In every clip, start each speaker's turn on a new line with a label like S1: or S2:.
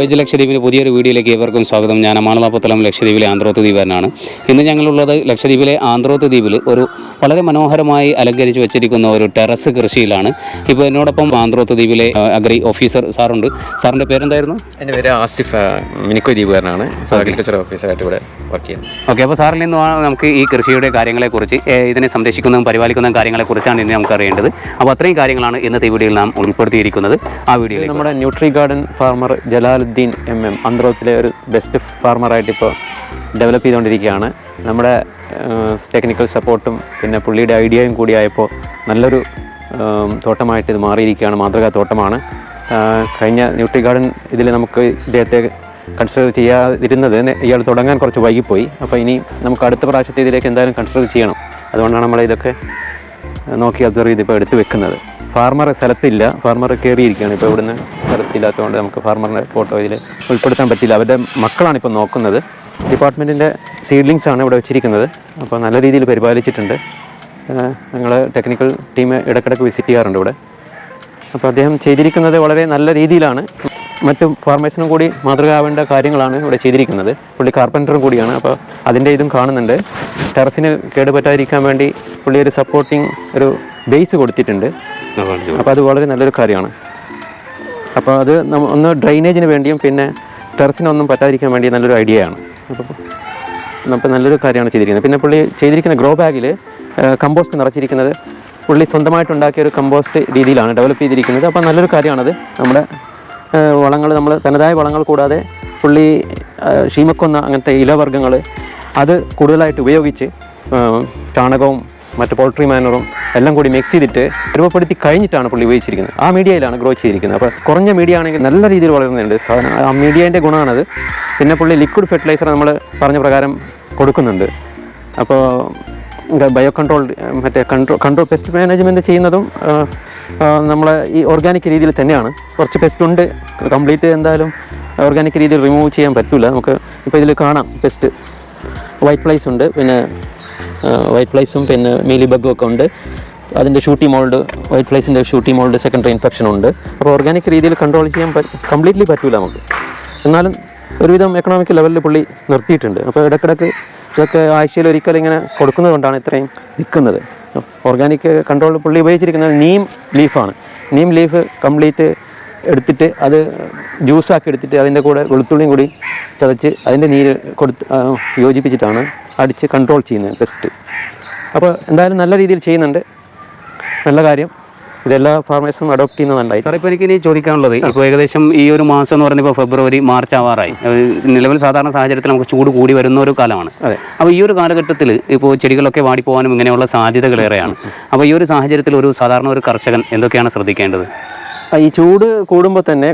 S1: Voyage ലക്ഷദ്വീപിൻ്റെ പുതിയൊരു വീഡിയോയിലേക്ക് ഏവർക്കും സ്വാഗതം. ഞാൻ മാളപ്പത്തലം ലക്ഷദ്വീപിലെ ആന്ത്രോത്ത് ദ്വീപാനാണ്. ഇന്ന് ഞങ്ങളുള്ളത് ലക്ഷദ്വീപിലെ ആന്ത്രോത്ത് ദ്വീപിൽ ഒരു വളരെ മനോഹരമായി അലങ്കരിച്ച് വെച്ചിരിക്കുന്ന ഒരു ടെറസ് കൃഷിയിലാണ്. ഇപ്പോൾ എന്നോടൊപ്പം ആന്ത്രോത്ത് ദ്വീപിലെ അഗ്രി ഓഫീസർ സാറുണ്ട്. സാറിൻ്റെ പേരെന്തായിരുന്നു?
S2: എൻ്റെ പേര് ആസിഫ്, മിനിക്കോ ദ്വീപുകാരനാണ്. അഗ്രികൾച്ചർ ഓഫീസറായിട്ട് ഇവിടെ വർക്ക് ചെയ്യുന്നത്.
S1: ഓക്കെ, അപ്പോൾ സാറിൽ നിന്ന് നമുക്ക് ഈ കൃഷിയുടെ കാര്യങ്ങളെക്കുറിച്ച്, ഇതിനെ സംരക്ഷിക്കുന്നതും പരിപാലിക്കുന്നതും കാര്യങ്ങളെക്കുറിച്ചാണ് ഇന്ന് നമുക്ക് അറിയേണ്ടത്. അപ്പോൾ അത്രയും കാര്യങ്ങളാണ് ഇന്നത്തെ വീഡിയോയിൽ നാം ഉൾപ്പെടുത്തിയിരിക്കുന്നത്. ആ വീഡിയോയിൽ
S2: നമ്മുടെ nutri garden farmer Jalaluddin MM ആന്ത്രോത്തിലെ ഒരു ബെസ്റ്റ് ഫാർമറായിട്ട് ഇപ്പോൾ ഡെവലപ്പ് ചെയ്തുകൊണ്ടിരിക്കുകയാണ്. നമ്മുടെ ടെക്നിക്കൽ സപ്പോർട്ടും പിന്നെ പുള്ളിയുടെ ഐഡിയയും കൂടിയായപ്പോൾ നല്ലൊരു തോട്ടമായിട്ട് ഇത് മാറിയിരിക്കുകയാണ്. മാതൃകാ തോട്ടമാണ്. കഴിഞ്ഞ ന്യൂട്രി ഗാർഡൻ ഇതിൽ നമുക്ക് ഇദ്ദേഹത്തെ കൺസിഡർ ചെയ്യാതിരുന്നത് ഇയാൾ തുടങ്ങാൻ കുറച്ച് വൈകിപ്പോയി. അപ്പോൾ ഇനി നമുക്ക് അടുത്ത പ്രാവശ്യത്തെ ഇതിലേക്ക് എന്തായാലും കൺസിഡർ ചെയ്യണം. അതുകൊണ്ടാണ് നമ്മളിതൊക്കെ നോക്കി ഒബ്സർവ് ചെയ്ത് ഇപ്പോൾ എടുത്തു വെക്കുന്നത്. ഫാർമർ സ്ഥലത്തില്ല, ഫാർമർ കയറിയിരിക്കുകയാണ്. ഇപ്പോൾ ഇവിടുന്ന് സ്ഥലത്തില്ലാത്തതുകൊണ്ട് നമുക്ക് ഫാർമറിൻ്റെ ഫോട്ടോ ഇതിൽ ഉൾപ്പെടുത്താൻ പറ്റില്ല. അവരുടെ മക്കളാണ് ഇപ്പോൾ നോക്കുന്നത്. ഡിപ്പാർട്ട്മെൻറ്റിൻ്റെ സീഡ്ലിങ്സാണ് ഇവിടെ വെച്ചിരിക്കുന്നത്. അപ്പോൾ നല്ല രീതിയിൽ പരിപാലിച്ചിട്ടുണ്ട്. ഞങ്ങൾ ടെക്നിക്കൽ ടീം ഇടയ്ക്കിടയ്ക്ക് വിസിറ്റ് ചെയ്യാറുണ്ട് ഇവിടെ. അപ്പോൾ അദ്ദേഹം ചെയ്തിരിക്കുന്നത് വളരെ നല്ല രീതിയിലാണ്. മറ്റു ഫാർമേഴ്സിനും കൂടി മാതൃകയാവേണ്ട കാര്യങ്ങളാണ് ഇവിടെ ചെയ്തിരിക്കുന്നത്. പുള്ളി കാർപ്പൻറ്ററും കൂടിയാണ്. അപ്പോൾ അതിൻ്റെ ഇതും കാണുന്നുണ്ട്. ടെറസിന് കേടുപറ്റാതിരിക്കാൻ വേണ്ടി പുള്ളി ഒരു സപ്പോർട്ടിങ് ഒരു ബേസ് കൊടുത്തിട്ടുണ്ട്. അപ്പോൾ അത് വളരെ നല്ലൊരു കാര്യമാണ്. അപ്പോൾ അത് ഒന്ന് ഡ്രൈനേജിന് വേണ്ടിയും പിന്നെ ടെറസിനൊന്നും പറ്റാതിരിക്കാൻ വേണ്ടി നല്ലൊരു ഐഡിയയാണ്. അപ്പോൾ നല്ലൊരു കാര്യമാണ് ചെയ്തിരിക്കുന്നത്. പിന്നെ പുള്ളി ചെയ്തിരിക്കുന്ന ഗ്രോ ബാഗിൽ കമ്പോസ്റ്റ് നിറച്ചിരിക്കുന്നത് പുള്ളി സ്വന്തമായിട്ടുണ്ടാക്കിയ ഒരു കമ്പോസ്റ്റ് രീതിയിലാണ് ഡെവലപ്പ് ചെയ്തിരിക്കുന്നത്. അപ്പോൾ നല്ലൊരു കാര്യമാണത്. നമ്മുടെ വളങ്ങൾ, നമ്മൾ തനതായ വളങ്ങൾ കൂടാതെ പുള്ളി ഷീമക്കൊന്ന അങ്ങനത്തെ ഇലവർഗ്ഗങ്ങൾ അത് കൂടുതലായിട്ട് ഉപയോഗിച്ച് ചാണകവും മറ്റ് പോൾട്രി മാനറും എല്ലാം കൂടി മിക്സ് ചെയ്തിട്ട് രൂപപ്പെടുത്തി കഴിഞ്ഞിട്ടാണ് പുള്ളി ഉപയോഗിച്ചിരിക്കുന്നത്. ആ മീഡിയയിലാണ് ഗ്രോ ചെയ്തിരിക്കുന്നത്. അപ്പോൾ കുറഞ്ഞ മീഡിയ ആണെങ്കിൽ നല്ല രീതിയിൽ വളരുന്നുണ്ട്. ആ മീഡിയേൻ്റെ ഗുണമാണത്. പിന്നെ പുള്ളി ലിക്വിഡ് ഫെർട്ടിലൈസർ നമ്മൾ പറഞ്ഞ പ്രകാരം കൊടുക്കുന്നുണ്ട്. അപ്പോൾ ബയോ കൺട്രോൾ, മറ്റേ കൺട്രോൾ പെസ്റ്റ് മാനേജ്മെൻറ്റ് ചെയ്യുന്നതും നമ്മൾ ഈ ഓർഗാനിക് രീതിയിൽ തന്നെയാണ്. കുറച്ച് പെസ്റ്റ് ഉണ്ട്, കംപ്ലീറ്റ് എന്തായാലും ഓർഗാനിക് രീതിയിൽ റിമൂവ് ചെയ്യാൻ പറ്റില്ല. നമുക്ക് ഇപ്പോൾ ഇതിൽ കാണാം പെസ്റ്റ് വൈറ്റ് ഫ്ലൈസ് ഉണ്ട്, പിന്നെ വൈറ്റ് ഫ്ലൈസും പിന്നെ മീലി ബഗ്ഗും ഒക്കെ ഉണ്ട്. അതിൻ്റെ ഷൂട്ടി മോൾഡ്, വൈറ്റ് ഫ്ലൈസിൻ്റെ ഷൂട്ടി മോൾഡ് സെക്കൻഡറി ഇൻഫെക്ഷൻ ഉണ്ട്. അപ്പോൾ ഓർഗാനിക് രീതിയിൽ കൺട്രോൾ ചെയ്യാൻ കംപ്ലീറ്റ്ലി പറ്റില്ല നമുക്ക്. എന്നാലും ഒരുവിധം എക്കണോമിക് ലെവലിൽ പുള്ളി നിർത്തിയിട്ടുണ്ട്. അപ്പോൾ ഇടയ്ക്കിടയ്ക്ക് ഇതൊക്കെ ആഴ്ചയിൽ ഒരിക്കലും ഇങ്ങനെ കൊടുക്കുന്നത് കൊണ്ടാണ് ഇത്രയും നിൽക്കുന്നത്. ഓർഗാനിക് കൺട്രോൾ പുള്ളി ഉപയോഗിച്ചിരിക്കുന്നത് നീം ലീഫാണ്. നീം ലീഫ് കംപ്ലീറ്റ് എടുത്തിട്ട് അത് ജ്യൂസാക്കി എടുത്തിട്ട് അതിൻ്റെ കൂടെ വെളുത്തുള്ളിയും കൂടി ചതച്ച് അതിൻ്റെ നീര് യോജിപ്പിച്ചിട്ടാണ് അടിച്ച് കൺട്രോൾ ചെയ്യുന്നത് പെസ്റ്റ്. അപ്പോൾ എന്തായാലും നല്ല രീതിയിൽ ചെയ്യുന്നുണ്ട്. നല്ല കാര്യം. ഇതെല്ലാ ഫാർമേഴ്സും അഡോപ്റ്റ് ചെയ്യുന്നതുണ്ടായി.
S1: സാർ, ഇപ്പോൾ എനിക്ക് ഇനി ചോദിക്കാനുള്ളത്, ഇപ്പോൾ ഏകദേശം ഈ ഒരു മാസം എന്ന് പറയുമ്പോൾ ഫെബ്രുവരി മാർച്ച് ആവാറായി. നിലവിൽ സാധാരണ സാഹചര്യത്തിൽ നമുക്ക് ചൂട് കൂടി വരുന്ന ഒരു കാലമാണ്.
S2: അതെ.
S1: അപ്പോൾ ഈ ഒരു കാലഘട്ടത്തിൽ ഇപ്പോൾ ചെടികളൊക്കെ വാടിപ്പോകാനും ഇങ്ങനെയുള്ള സാധ്യതകളേറെയാണ്. അപ്പോൾ ഈ ഒരു സാഹചര്യത്തിൽ ഒരു സാധാരണ ഒരു കർഷകൻ എന്തൊക്കെയാണ് ശ്രദ്ധിക്കേണ്ടത്?
S2: ഈ ചൂട് കൂടുമ്പോൾ തന്നെ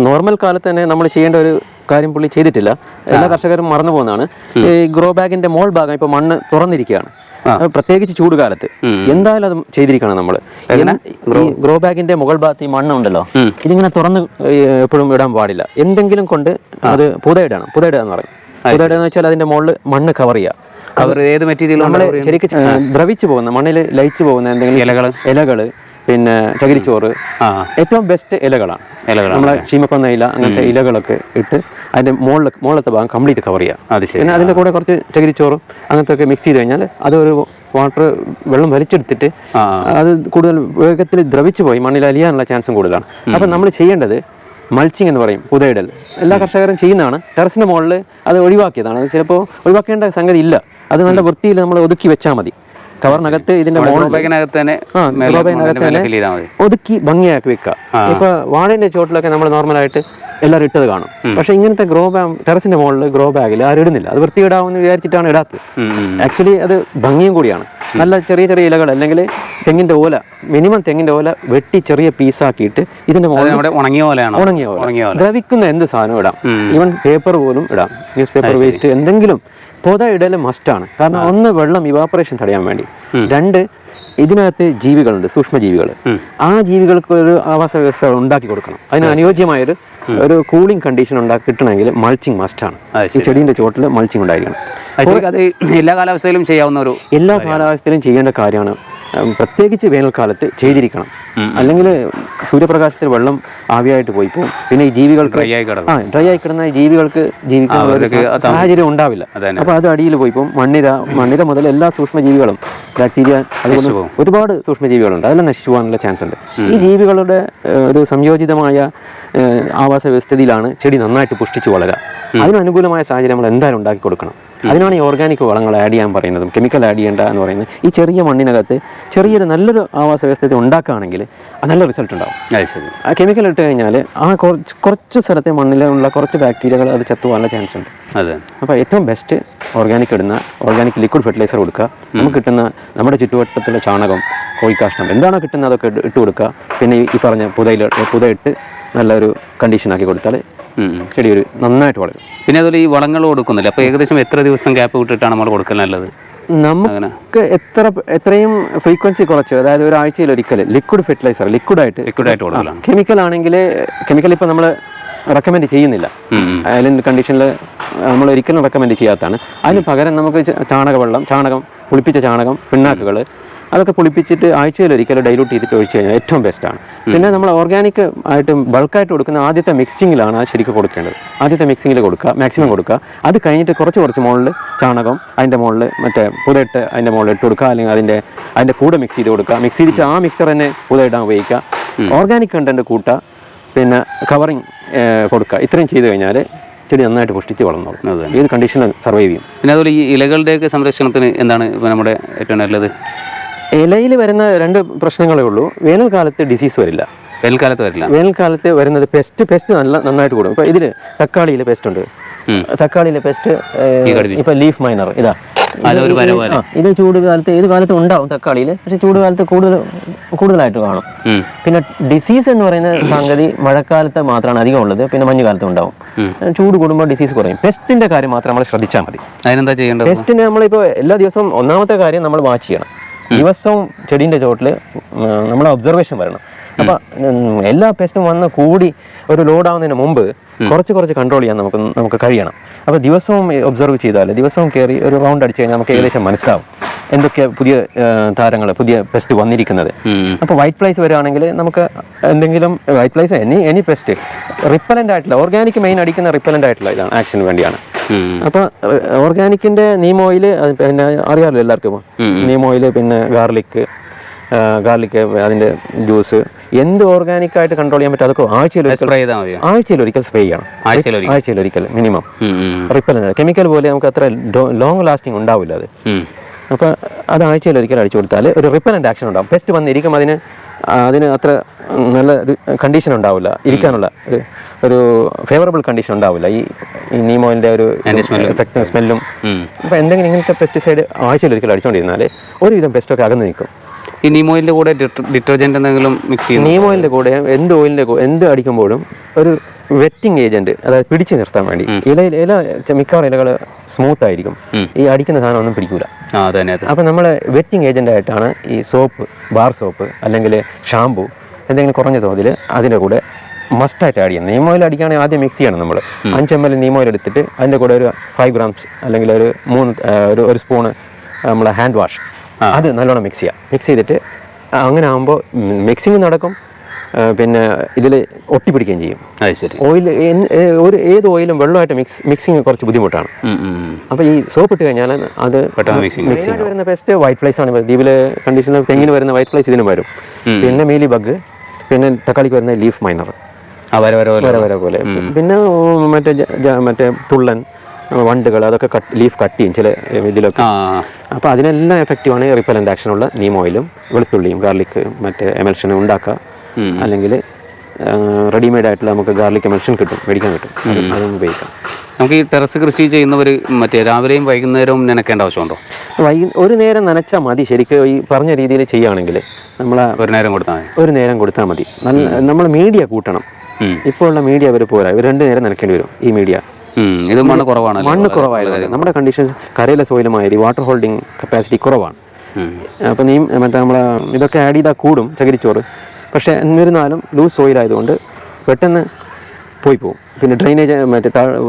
S2: നോർമൽ കാലത്ത് തന്നെ നമ്മൾ ചെയ്യേണ്ട ഒരു കാര്യം പുള്ളി ചെയ്തിട്ടില്ല. എല്ലാ കർഷകരും മറന്നു പോകുന്നതാണ്. ഈ ഗ്രോ ബാഗിന്റെ മോൾ ഭാഗം ഇപ്പോൾ മണ്ണ് തുറന്നിരിക്കുകയാണ്. പ്രത്യേകിച്ച് ചൂട് കാലത്ത് എന്തായാലും അത് ചെയ്തിരിക്കണം. നമ്മൾ ഗ്രോ ബാഗിന്റെ മുകൾ ഭാഗത്ത് ഈ മണ്ണുണ്ടല്ലോ, ഇതിങ്ങനെ തുറന്ന് എപ്പോഴും ഇടാൻ പാടില്ല. എന്തെങ്കിലും കൊണ്ട് അത് പുതയിടണം. പുതയിടുക എന്ന് പറയും. പുതയിടുക എന്ന് വെച്ചാൽ അതിന്റെ മുകളിൽ മണ്ണ് കവർ ചെയ്യുക.
S1: കവർ ഏത് മെറ്റീരിയൽ?
S2: നമ്മൾ ശരിക്കും ദ്രവിച്ചു പോകുന്ന, മണ്ണിൽ ലയിച്ചു പോകുന്ന എന്തെങ്കിലും ഇലകള് പിന്നെ ചകിരിച്ചോറ്, ഏറ്റവും ബെസ്റ്റ് ഇലകളാണ്. നമ്മളെ ഷീമക്കൊന്ന ഇല, അങ്ങനത്തെ ഇലകളൊക്കെ ഇട്ട് അതിന്റെ മുകളിലത്തെ ഭാഗം കംപ്ലീറ്റ് കവർ ചെയ്യുക. പിന്നെ അതിന്റെ കൂടെ കുറച്ച് ചകിരിച്ചോറും അങ്ങനത്തെ ഒക്കെ മിക്സ് ചെയ്ത് കഴിഞ്ഞാൽ അതൊരു വെള്ളം വലിച്ചെടുത്തിട്ട് അത് കൂടുതൽ വേഗത്തിൽ ദ്രവിച്ചു പോയി മണ്ണിൽ അലിയാനുള്ള ചാൻസും കൂടുതലാണ്. അപ്പം നമ്മൾ ചെയ്യേണ്ടത് മൾച്ചിങ് എന്ന് പറയും, പുതയിടൽ. എല്ലാ കർഷകരും ചെയ്യുന്നതാണ്. ടെറസിന്റെ മുകളിൽ അത് ഒഴിവാക്കിയതാണ്. അത് ചിലപ്പോൾ ഒഴിവാക്കേണ്ട സംഗതി ഇല്ല. അത് നല്ല വൃത്തിയിൽ നമ്മൾ ഒതുക്കി വെച്ചാൽ മതി. കവറിനകത്ത് ഇതിന്റെ ഒതുക്കി ഭംഗിയാക്കി വെക്കുക. ഇപ്പൊ വാഴന്റെ ചോട്ടിലൊക്കെ നമ്മൾ നോർമലായിട്ട് എല്ലാവരും ഇട്ടത് കാണും. പക്ഷെ ഇങ്ങനത്തെ ഗ്രോ ബാഗ് ടെറസിന്റെ മുകളിൽ ഗ്രോ ബാഗിൽ ആരും ഇടുന്നില്ല. അത് വൃത്തിയിടാമെന്ന് വിചാരിച്ചിട്ടാണ് ഇടാത്തത്. ആക്ച്വലി അത് ഭംഗിയും കൂടിയാണ്. നല്ല ചെറിയ ചെറിയ ഇലകൾ അല്ലെങ്കിൽ തെങ്ങിന്റെ ഓല, മിനിമം തെങ്ങിന്റെ ഓല വെട്ടി ചെറിയ പീസാക്കിയിട്ട് ഇതിന്റെ മുകളിൽ ഉണങ്ങിയ ഓല ദ്രവിക്കുന്ന എന്ത് സാധനവും ഇടാം. ഈവൻ പേപ്പർ പോലും ഇടാം. ന്യൂസ് പേപ്പർ വേസ്റ്റ് എന്തെങ്കിലും പൊത ഇടൽ മസ്റ്റാണ്. കാരണം ഒന്ന്, വെള്ളം ഇവാപ്പറേഷൻ തടയാൻ വേണ്ടി. രണ്ട്, ഇതിനകത്ത് ജീവികളുണ്ട്, സൂക്ഷ്മജീവികൾ. ആ ജീവികൾക്ക് ഒരു ആവാസ വ്യവസ്ഥ ഉണ്ടാക്കി കൊടുക്കണം. അതിന് അനുയോജ്യമായൊരു ഒരു കൂളിംഗ് കണ്ടീഷൻ കിട്ടണമെങ്കിൽ മൾച്ചിങ് മസ്റ്റാണ്. ഈ ചെടീൻ്റെ ചോട്ടിൽ മൾച്ചിങ് ഉണ്ടായിരിക്കണം.
S1: അത് എല്ലാ കാലാവസ്ഥയിലും ചെയ്യാവുന്ന എല്ലാ
S2: കാലാവസ്ഥയിലും ചെയ്യേണ്ട കാര്യമാണ്. പ്രത്യേകിച്ച് വേനൽക്കാലത്ത് ചെയ്തിരിക്കണം. അല്ലെങ്കിൽ സൂര്യപ്രകാശത്തിൽ വെള്ളം ആവിയായിട്ട് പോയി പോകും. പിന്നെ ഈ ജീവികൾക്ക് ഡ്രൈ ആയി കിടന്ന ജീവികൾക്ക് ജീവിക്കാനുള്ള ഒരു സാഹചര്യം ഉണ്ടാവില്ല. അപ്പോൾ അത് അടിയിൽ പോയി പോകും. മണ്ണിര മുതൽ എല്ലാ സൂക്ഷ്മജീവികളും ബാക്ടീരിയ അതുപോലെ ഒരുപാട് സൂക്ഷ്മജീവികളുണ്ട്, അതെല്ലാം നശിച്ചു പോകാനുള്ള ചാൻസ് ഉണ്ട്. ഈ ജീവികളുടെ ഒരു സംയോജിതമായ ആവാസ വ്യവസ്ഥയിലാണ് ചെടി നന്നായിട്ട് പുഷ്ടിച്ചു വളരുക. അതിനനുകൂലമായ സാഹചര്യം നമ്മൾ എന്തായാലും ഉണ്ടാക്കി കൊടുക്കണം. അതിനാണ് ഈ ഓർഗാനിക് വളങ്ങൾ ആഡ് ചെയ്യാൻ പറയുന്നതും കെമിക്കൽ ആഡ് ചെയ്യേണ്ട എന്ന് പറയുന്നത്. ഈ ചെറിയ മണ്ണിനകത്ത് ചെറിയൊരു നല്ലൊരു ആവാസ വ്യവസ്ഥ ഉണ്ടാക്കുകയാണെങ്കിൽ അത് നല്ല റിസൾട്ട് ഉണ്ടാവും. ആ കെമിക്കൽ ഇട്ട് കഴിഞ്ഞാൽ ആ കുറച്ച് സ്ഥലത്തെ മണ്ണിലുള്ള കുറച്ച് ബാക്ടീരിയകൾ അത് ചത്തുപോകാനുള്ള ചാൻസ് ഉണ്ട്. അപ്പോൾ ഏറ്റവും ബെസ്റ്റ് ഓർഗാനിക് ലിക്വിഡ് ഫെർട്ടിലൈസർ കൊടുക്കുക. നമുക്ക് കിട്ടുന്ന നമ്മുടെ ചുറ്റുവട്ടത്തിലെ ചാണകം, കോഴിക്കാഷ്ടം എന്താണോ കിട്ടുന്നത് അതൊക്കെ ഇട്ട് കൊടുക്കുക. പിന്നെ ഈ പറഞ്ഞ പുതയിട്ട് നല്ലൊരു കണ്ടീഷനാക്കി കൊടുത്താൽ ചെടി ഒരു നന്നായിട്ട് വളരും.
S1: പിന്നെ അതുപോലെ ഈ വളങ്ങൾ കൊടുക്കുന്നില്ല, അപ്പോൾ ഏകദേശം എത്ര ദിവസം ഗ്യാപ്പ് വിട്ടിട്ടാണ് നമ്മൾ കൊടുക്കാൻ നല്ലത്?
S2: നമുക്ക് എത്രയും ഫ്രീക്വൻസി കുറച്ച്, അതായത് ഒരാഴ്ചയിൽ ഒരിക്കൽ ലിക്വിഡ് ഫെർട്ടിലൈസർ ലിക്വിഡായിട്ട് കൊടുക്കണം. കെമിക്കൽ ഇപ്പോൾ നമ്മൾ റെക്കമെൻഡ് ചെയ്യുന്നില്ല. ഐലൻഡ് കണ്ടീഷനിൽ നമ്മൾ ഒരിക്കലും റെക്കമെൻഡ് ചെയ്യാത്തതാണ്. അതിന് പകരം നമുക്ക് ചാണകം, പുളിപ്പിച്ച ചാണകം, പിണ്ണാക്കുകൾ അതൊക്കെ പുളിപ്പിച്ചിട്ട് ആഴ്ചയിൽ ഒരിക്കലും ഡൈലൂട്ട് ചെയ്തിട്ട് ഒഴിച്ച് കഴിഞ്ഞാൽ ഏറ്റവും ബെസ്റ്റാണ്. പിന്നെ നമ്മൾ ഓർഗാനിക് ആയിട്ട് ബൾക്കായിട്ട് കൊടുക്കുന്ന ആദ്യത്തെ മിക്സിങ്ങിലാണ് ശരിക്കും കൊടുക്കേണ്ടത്. ആദ്യത്തെ മിക്സിങ്ങിൽ കൊടുക്കുക, മാക്സിമം കൊടുക്കുക. അത് കഴിഞ്ഞിട്ട് കുറച്ച് മുകളിൽ ചാണകം, അതിൻ്റെ മുകളിൽ മറ്റേ പുതയിട്ട് അതിൻ്റെ മുകളിൽ ഇട്ട് കൊടുക്കുക, അല്ലെങ്കിൽ അതിൻ്റെ കൂടെ മിക്സ് ചെയ്ത് കൊടുക്കുക. മിക്സ് ചെയ്തിട്ട് ആ മിക്സർ തന്നെ പുതയിടാൻ ഉപയോഗിക്കുക. ഓർഗാനിക് കണ്ടന്റ് കൂട്ടുക, പിന്നെ കവറിങ് കൊടുക്കുക. ഇത്രയും ചെയ്ത് കഴിഞ്ഞാൽ ചെടി നന്നായിട്ട് പുഷ്ടിച്ച് വളർന്നോളും. ഏത് കണ്ടീഷനിൽ സർവൈവ് ചെയ്യും.
S1: പിന്നെ അതുപോലെ ഈ ഇലകളുടെയൊക്കെ സംരക്ഷണത്തിന് എന്താണ് നമ്മുടെ ഏറ്റവും നല്ലത്?
S2: ഇലയിൽ വരുന്ന 2 പ്രശ്നങ്ങളേ ഉള്ളൂ. വേനൽക്കാലത്ത് ഡിസീസ് വരില്ല. വേനൽക്കാലത്ത് വരുന്നത് പെസ്റ്റ് നന്നായിട്ട് കൂടും. ഇപ്പോൾ ഇതിൽ തക്കാളിയിൽ പെസ്റ്റ് ഉണ്ട്. തക്കാളിയിലെ പെസ്റ്റ് ഇപ്പം ലീഫ് മൈനർ ഇത് ചൂട് കാലത്ത് ഏത് കാലത്തും ഉണ്ടാവും തക്കാളിയിൽ, പക്ഷെ ചൂട് കാലത്ത് കൂടുതലായിട്ട് കാണും. പിന്നെ ഡിസീസ് എന്ന് പറയുന്ന സംഗതി മഴക്കാലത്ത് മാത്രമാണ് അധികം ഉള്ളത്, പിന്നെ മഞ്ഞുകാലത്ത് ഉണ്ടാവും. ചൂട് കൂടുമ്പോൾ ഡിസീസ് കുറയും. പെസ്റ്റിന്റെ കാര്യം മാത്രം നമ്മൾ ശ്രദ്ധിച്ചാൽ മതി.
S1: അതിനെന്താ ചെയ്യേണ്ടത്?
S2: പെസ്റ്റിനെ നമ്മളിപ്പോൾ എല്ലാ ദിവസവും ഒന്നാമത്തെ കാര്യം നമ്മൾ വാച്ച് ചെയ്യണം. ദിവസവും ചെടീൻ്റെ ചോട്ടിൽ നമ്മൾ ഒബ്സർവേഷൻ വരണം. അപ്പം എല്ലാ പെസ്റ്റും വന്ന് കൂടി ഒരു ലോഡാവുന്നതിന് മുമ്പ് കുറച്ച് കൺട്രോൾ ചെയ്യാൻ നമുക്ക് കഴിയണം. അപ്പോൾ ദിവസവും ഒബ്സർവ് ചെയ്താൽ, ദിവസവും കയറി ഒരു റൗണ്ട് അടിച്ചു കഴിഞ്ഞാൽ നമുക്ക് ഏകദേശം മനസ്സിലാവും എന്തൊക്കെ പുതിയ പുതിയ പെസ്റ്റ് വന്നിരിക്കുന്നത്. അപ്പോൾ വൈറ്റ് ഫ്ലൈസ് വരികയാണെങ്കിൽ നമുക്ക് എന്തെങ്കിലും white flies any pest repellent ആയിട്ടുള്ള ഓർഗാനിക് മെയിൻ അടിക്കുന്ന റിപ്പലൻ്റ് ആയിട്ടുള്ള ഇതാണ് ആക്ഷന് വേണ്ടിയാണ്. അപ്പോൾ ഓർഗാനിക്കിൻ്റെ നീം ഓയിൽ പിന്നെ അറിയാമല്ലോ എല്ലാവർക്കും. നീം ഓയിൽ, പിന്നെ ഗാർലിക് അതിൻ്റെ ജ്യൂസ്, എന്ത് ഓർഗാനിക് ആയിട്ട് കൺട്രോൾ ചെയ്യാൻ പറ്റും അതൊക്കെ ആഴ്ചയിൽ ഒരിക്കൽ സ്പ്രേ ചെയ്യണം. ആഴ്ചയിൽ ഒരിക്കൽ മിനിമം. റിപ്പലൻ്റ് കെമിക്കൽ പോലെ നമുക്ക് അത്ര ലോങ് ലാസ്റ്റിംഗ് ഉണ്ടാവില്ല അത്. അപ്പോൾ അത് ആഴ്ചയിൽ ഒരിക്കൽ അടിച്ചു കൊടുത്താൽ ഒരു റിപ്പലൻ്റ് ആക്ഷൻ ഉണ്ടാവും. പെസ്റ്റ് വന്നിരിക്കും, അതിന് അത്ര നല്ല ഒരു കണ്ടീഷൻ ഉണ്ടാവില്ല, ഇരിക്കാനുള്ള ഒരു ഫേവറബിൾ കണ്ടീഷൻ ഉണ്ടാവില്ല. ഈ നീമോയിൻ്റെ ഒരു എഫക്റ്റും സ്മെല്ലും. അപ്പോൾ എന്തെങ്കിലും ഇങ്ങനത്തെ പെസ്റ്റിസൈഡ് ആഴ്ചയിൽ ഒരിക്കൽ അടിച്ചുകൊണ്ടിരുന്നാൽ ഒരുവിധം പെസ്റ്റൊക്കെ അകന്ന് നിൽക്കും.
S1: ഈ നീമോയിലിൻ്റെ കൂടെ ഡിറ്റർജൻറ്റ് എന്തെങ്കിലും മിക്സ് ചെയ്യും?
S2: നീമോയിലിൻ്റെ കൂടെ എന്ത് അടിക്കുമ്പോഴും ഒരു വെറ്റിംഗ് ഏജന്റ്, അതായത് പിടിച്ചു നിർത്താൻ വേണ്ടി. ഇല മിക്കവാറും ഇലകൾ സ്മൂത്ത് ആയിരിക്കും, ഈ അടിക്കുന്ന സാധനം ഒന്നും പിടിക്കൂല. അപ്പം നമ്മൾ വെറ്റിംഗ് ഏജന്റ് ആയിട്ടാണ് ഈ സോപ്പ്, ബാർ സോപ്പ് അല്ലെങ്കിൽ ഷാമ്പു എന്തെങ്കിലും കുറഞ്ഞ തോതിൽ അതിൻ്റെ കൂടെ മസ്റ്റായിട്ട് ആഡ് ചെയ്യണം. നീമോയിൽ അടിക്കുകയാണെങ്കിൽ ആദ്യം മിക്സ് ചെയ്യണം. നമ്മൾ 5 ml നീമോയിൽ എടുത്തിട്ട് അതിൻ്റെ കൂടെ ഒരു 5 grams അല്ലെങ്കിൽ ഒരു സ്പൂണ് നമ്മളെ ഹാൻഡ് വാഷ് അത് നല്ലോണം മിക്സ് ചെയ്യാം. മിക്സ് ചെയ്തിട്ട് അങ്ങനെ ആകുമ്പോൾ മിക്സിങ് നടക്കും, പിന്നെ ഇതിൽ ഒട്ടിപ്പിടിക്കുകയും ചെയ്യും. ഓയിൽ ഏത് ഓയിലും വെള്ളമായിട്ട് മിക്സിങ് കുറച്ച് ബുദ്ധിമുട്ടാണ്. അപ്പോൾ ഈ സോപ്പ് ഇട്ട് കഴിഞ്ഞാൽ അത് മിക്സിങ് വരുന്ന പെസ്റ്റ് വൈറ്റ് ഫ്ലൈസ് ആണ്. ദ്വീപിലെ കണ്ടീഷനിൽ തെങ്ങിന് വരുന്ന വൈറ്റ് ഫ്ലൈസ് ഇതിനും വരും. പിന്നെ മീലി ബഗ്, പിന്നെ തക്കാളിക്ക് വരുന്ന ലീഫ് മൈനർ വര പോലെ, പിന്നെ മറ്റേ തുള്ളൻ വണ്ടുകൾ, അതൊക്കെ ലീഫ് കട്ട് ചെയ്യും ചില ഇതിലൊക്കെ. അപ്പോൾ അതിനെല്ലാം എഫക്റ്റീവാണ് റിപ്പലൻ്റ് ആക്ഷനുള്ള നീം ഓയിലും വെളുത്തുള്ളിയും ഗാർലിക് മറ്റേ എമൽഷനും ഉണ്ടാക്കുക. അല്ലെങ്കിൽ റെഡിമെയ്ഡ് ആയിട്ടുള്ള നമുക്ക് ഗാർലിക് എമൽഷൻ മേടിക്കാൻ കിട്ടും, അതൊന്നും ഉപയോഗിക്കാം.
S1: നമുക്ക് ഈ ടെറസ് കൃഷി ചെയ്യുന്നവർ മറ്റേ രാവിലെയും വൈകുന്നേരവും നനയ്ക്കേണ്ട ആവശ്യമുണ്ടോ?
S2: ഒരു നേരം നനച്ചാൽ മതി. ശരിക്കും ഈ പറഞ്ഞ രീതിയിൽ ചെയ്യുകയാണെങ്കിൽ നമ്മൾ
S1: ഒരു നേരം കൊടുത്താൽ മതി.
S2: നമ്മൾ മീഡിയ കൂട്ടണം. ഇപ്പോൾ ഉള്ള മീഡിയ അവർ പോരാ, 2 നേരം നനയ്ക്കേണ്ടി വരും ഈ മീഡിയ.
S1: ഇത് മണ്ണ്
S2: കുറവായതുകൊണ്ട് നമ്മുടെ കണ്ടീഷൻസ് കരയിലെ സോയിലുമായി വാട്ടർ ഹോൾഡിംഗ് കപ്പാസിറ്റി കുറവാണ്. അപ്പം നമ്മളെ ഇതൊക്കെ ആഡ് ചെയ്താൽ കൂടും ചകിരിച്ചോറ്. പക്ഷേ എന്നിരുന്നാലും ലൂസ് സോയിലായതുകൊണ്ട് പെട്ടെന്ന് പോകും. പിന്നെ ഡ്രെയിനേജ്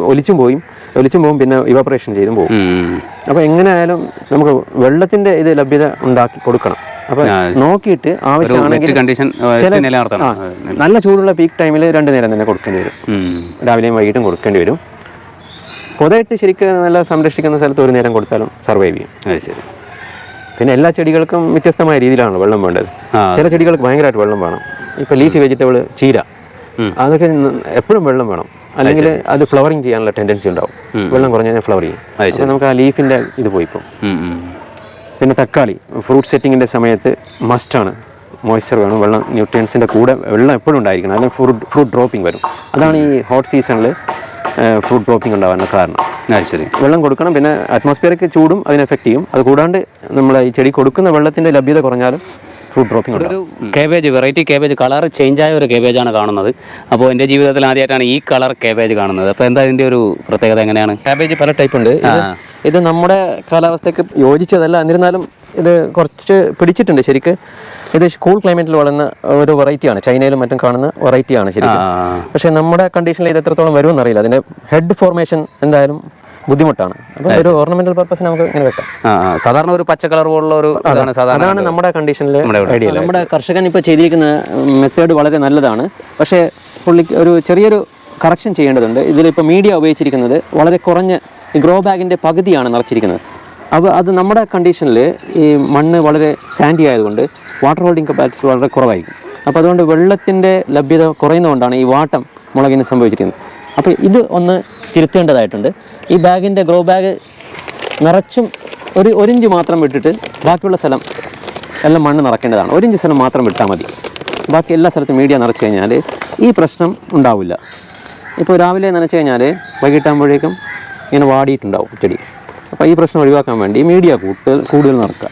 S2: ഒലിച്ചും പോകും, പിന്നെ ഇവാപ്പറേഷൻ ചെയ്തും പോകും. അപ്പോൾ എങ്ങനെയായാലും നമുക്ക് വെള്ളത്തിൻ്റെ ഇത് ലഭ്യത ഉണ്ടാക്കി കൊടുക്കണം. അപ്പോൾ നോക്കിയിട്ട് ആവശ്യമാണെങ്കിൽ
S1: കണ്ടീഷൻ
S2: നല്ല ചൂടുള്ള പീക്ക് ടൈമിൽ 2 നേരം തന്നെ കൊടുക്കേണ്ടി വരും. രാവിലെയും വൈകിട്ടും കൊടുക്കേണ്ടി വരും. പൊതുവായിട്ട് ശരിക്കും നല്ല സംരക്ഷിക്കുന്ന സ്ഥലത്ത് 1 നേരം കൊടുത്താലും സർവൈവ് ചെയ്യും.
S1: ശരി.
S2: പിന്നെ എല്ലാ ചെടികൾക്കും വ്യത്യസ്തമായ രീതിയിലാണ് വെള്ളം വേണ്ടത്. ചില ചെടികൾക്ക് ഭയങ്കരമായിട്ട് വെള്ളം വേണം. ഇപ്പോൾ ലീഫി വെജിറ്റബിൾ ചീര, അതൊക്കെ എപ്പോഴും വെള്ളം വേണം, അല്ലെങ്കിൽ അത് ഫ്ലവറിങ് ചെയ്യാനുള്ള ടെൻഡൻസി ഉണ്ടാവും. വെള്ളം കുറഞ്ഞു കഴിഞ്ഞാൽ ഫ്ലവർ ചെയ്യും. അപ്പോൾ നമുക്ക് ആ ലീഫിൻ്റെ ഇത് പോയിപ്പോൾ. പിന്നെ തക്കാളി ഫ്രൂട്ട് സെറ്റിങ്ങിൻ്റെ സമയത്ത് മസ്റ്റാണ്, മോയ്സ്ചർ വേണം, വെള്ളം ന്യൂട്രിയൻസിൻ്റെ കൂടെ വെള്ളം എപ്പോഴും ഉണ്ടായിരിക്കണം, അല്ലെങ്കിൽ ഫ്രൂട്ട് ഡ്രോപ്പിംഗ് വരും. അതാണ് ഈ ഹോട്ട് സീസണിൽ ഫ്രൂട്ട് ഡ്രോപ്പിംഗ് ഉണ്ടാവാനുള്ള കാരണം.
S1: ശരി.
S2: വെള്ളം കൊടുക്കണം. പിന്നെ അറ്റ്മോസ്ഫിയറിക് ചൂടും അതിന് എഫക്റ്റ് ചെയ്യും. അത് കൂടാണ്ട് നമ്മൾ ഈ ചെടി കൊടുക്കുന്ന വെള്ളത്തിൻ്റെ ലഭ്യത കുറഞ്ഞാലും ഫ്രൂട്ട് ഡ്രോപ്പിംഗ് ഉണ്ട്.
S1: ഒരു cabbage, variety cabbage, colour change ആയ ഒരു കേബേജാണ് കാണുന്നത്. അപ്പോൾ എൻ്റെ ജീവിതത്തിൽ ആദ്യമായിട്ടാണ് ഈ കളർ കേബേജ് കാണുന്നത്. അപ്പോൾ എന്താ ഇതിൻ്റെ ഒരു പ്രത്യേകത, എങ്ങനെയാണ്?
S2: കാബേജ് പല ടൈപ്പ് ഉണ്ട്. ഇത് നമ്മുടെ കാലാവസ്ഥയ്ക്ക് യോജിച്ചതല്ല, എന്നിരുന്നാലും ഇത് കുറച്ച് പിടിച്ചിട്ടുണ്ട് ശരിക്ക്. ഇത് കൂൾ ക്ലൈമറ്റിൽ വളരുന്ന ഒരു വെറൈറ്റിയാണ്, ചൈനയിലും മറ്റും കാണുന്ന വെറൈറ്റിയാണ് ശരിക്കും. പക്ഷേ നമ്മുടെ കണ്ടീഷനിൽ ഇത് എത്രത്തോളം വരുമെന്ന് അറിയില്ല. അതിൻ്റെ ഹെഡ് ഫോർമേഷൻ എന്തായാലും ബുദ്ധിമുട്ടാണ്. അപ്പോൾ ഒരു ഓർണമെന്റൽ പർപ്പസ് നമുക്ക് ഇങ്ങനെ വെക്കാം.
S1: സാധാരണ ഒരു പച്ച കളർ പോലുള്ള ഒരു
S2: അതാണ് നമ്മുടെ കണ്ടീഷനിൽ ഐഡിയ. നമ്മുടെ കർഷകൻ ഇപ്പോൾ ചെയ്തിരിക്കുന്ന മെത്തേഡ് വളരെ നല്ലതാണ്. പക്ഷേ പുള്ളിക്ക് ഒരു ചെറിയൊരു കറക്ഷൻ ചെയ്യേണ്ടതുണ്ട്. ഇതിലിപ്പോൾ മീഡിയ ഉപയോഗിച്ചിരിക്കുന്നത് വളരെ കുറഞ്ഞ ഈ ഗ്രോ ബാഗിൻ്റെ പകുതിയാണ് നിറച്ചിരിക്കുന്നത്. അപ്പോൾ അത് നമ്മുടെ കണ്ടീഷനിൽ ഈ മണ്ണ് വളരെ സാൻഡി ആയതുകൊണ്ട് വാട്ടർ ഹോൾഡിംഗ് കപ്പാസിറ്റി വളരെ കുറവായിരിക്കും. അപ്പോൾ അതുകൊണ്ട് വെള്ളത്തിൻ്റെ ലഭ്യത കുറയുന്നതുകൊണ്ടാണ് ഈ വാട്ടം മുളകിന് സംഭവിച്ചിരിക്കുന്നത്. അപ്പോൾ ഇത് ഒന്ന് തിരുത്തേണ്ടതായിട്ടുണ്ട്. ഈ ബാഗിൻ്റെ ഗ്രോ ബാഗ് നിറച്ചും ഒരു ഇഞ്ച് മാത്രം വിട്ടിട്ട് ബാക്കിയുള്ള സ്ഥലം എല്ലാം മണ്ണ് നിറയ്ക്കേണ്ടതാണ്. 1 ഇഞ്ച് സ്ഥലം മാത്രം വിട്ടാൽ മതി. ബാക്കി എല്ലാ സ്ഥലത്തും മീഡിയ നിറച്ച് കഴിഞ്ഞാൽ ഈ പ്രശ്നം ഉണ്ടാവില്ല. ഇപ്പോൾ രാവിലെ നനച്ച് കഴിഞ്ഞാൽ വൈകിട്ടാകുമ്പോഴേക്കും ഇങ്ങനെ വാടിയിട്ടുണ്ടാവും ചെടി. അപ്പോൾ ഈ പ്രശ്നം ഒഴിവാക്കാൻ വേണ്ടി മീഡിയ കൂടുതൽ നിറക്കുക,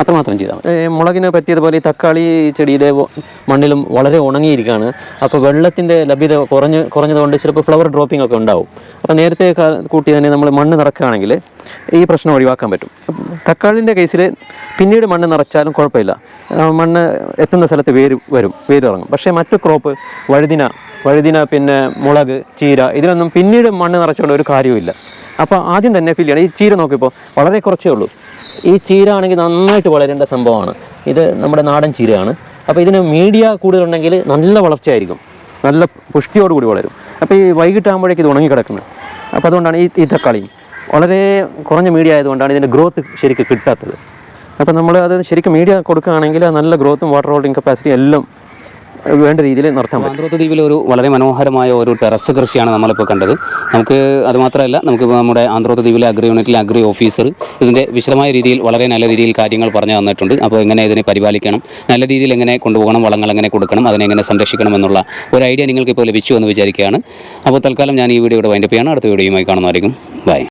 S2: അത്രമാത്രം ചെയ്താൽ മതി. മുളകിന് പറ്റിയതുപോലെ ഈ തക്കാളി ചെടിയുടെ മണ്ണിലും വളരെ ഉണങ്ങിയിരിക്കുകയാണ്. അപ്പോൾ വെള്ളത്തിൻ്റെ ലഭ്യത കുറഞ്ഞതുകൊണ്ട് ചിലപ്പോൾ ഫ്ലവർ ഡ്രോപ്പിംഗ് ഒക്കെ ഉണ്ടാവും. അപ്പോൾ നേരത്തെ കൂട്ടി തന്നെ നമ്മൾ മണ്ണ് നിറക്കുകയാണെങ്കിൽ ഈ പ്രശ്നം ഒഴിവാക്കാൻ പറ്റും. തക്കാളിൻ്റെ കേസിൽ പിന്നീട് മണ്ണ് നിറച്ചാലും കുഴപ്പമില്ല, മണ്ണ് എത്തുന്ന സ്ഥലത്ത് വേരിറങ്ങും. പക്ഷേ മറ്റു ക്രോപ്പ് വഴുതിന പിന്നെ മുളക്, ചീര, ഇതിലൊന്നും പിന്നീട് മണ്ണ് നിറച്ചുകൊണ്ട് ഒരു കാര്യവുമില്ല. അപ്പോൾ ആദ്യം തന്നെ ഫില്ല് ചെയ്യണം. ഈ ചീര നോക്കിയപ്പോൾ വളരെ കുറച്ചേ ഉള്ളൂ. ഈ ചീര ആണെങ്കിൽ നന്നായിട്ട് വളരേണ്ട സംഭവമാണ്. ഇത് നമ്മുടെ നാടൻ ചീരയാണ്. അപ്പോൾ ഇതിന് മീഡിയ കൂടുതലുണ്ടെങ്കിൽ നല്ല വളർച്ചയായിരിക്കും, നല്ല പുഷ്ടിയോടുകൂടി വളരും. അപ്പോൾ ഈ വൈകിട്ടാകുമ്പോഴേക്ക് ഇത് ഉണങ്ങിക്കിടക്കുന്നത്. അപ്പോൾ അതുകൊണ്ടാണ് ഈ തക്കാളി വളരെ കുറഞ്ഞ മീഡിയ ആയതുകൊണ്ടാണ് ഇതിൻ്റെ ഗ്രോത്ത് ശരിക്കും കിട്ടാത്തത്. അപ്പോൾ നമ്മൾ അത് ശരിക്കും മീഡിയ കൊടുക്കുകയാണെങ്കിൽ നല്ല ഗ്രോത്തും വാട്ടർ ഹോൾഡിംഗ് കപ്പാസിറ്റി എല്ലാം വേണ്ട രീതിയിൽ നടത്താൻ പറ്റും.
S1: ആന്ത്രോത്ത് ദ്വീപിൽ ഒരു വളരെ മനോഹരമായ ഒരു ടെറസ് കൃഷിയാണ് നമ്മളിപ്പോൾ കണ്ടത്. നമുക്ക് അതുമാത്രമല്ല, നമുക്കിപ്പോൾ നമ്മുടെ ആന്ത്രോത്ത് ദ്വീപിലെ അഗ്രി യൂണിറ്റിലെ അഗ്രി ഓഫീസർ ഇതിൻ്റെ വിശദമായ രീതിയിൽ വളരെ നല്ല രീതിയിൽ കാര്യങ്ങൾ പറഞ്ഞു തന്നിട്ടുണ്ട്. അപ്പോൾ എങ്ങനെ ഇതിനെ പരിപാലിക്കണം, നല്ല രീതിയിൽ എങ്ങനെ കൊണ്ടുപോകണം, വളങ്ങൾ എങ്ങനെ കൊടുക്കണം, അതിനെങ്ങനെ സംരക്ഷിക്കണം എന്നുള്ള ഒരു ഐഡിയ നിങ്ങൾക്കിപ്പോൾ ലഭിച്ചു എന്ന് വിചാരിക്കുകയാണ്. അപ്പോൾ തൽക്കാലം ഞാൻ ഈ വീഡിയോ ഇവിടെ വൈൻഡപ്പ് ചെയ്യണം. അടുത്ത വീഡിയോയുമായി കാണുന്നതായിരിക്കും. ബൈ.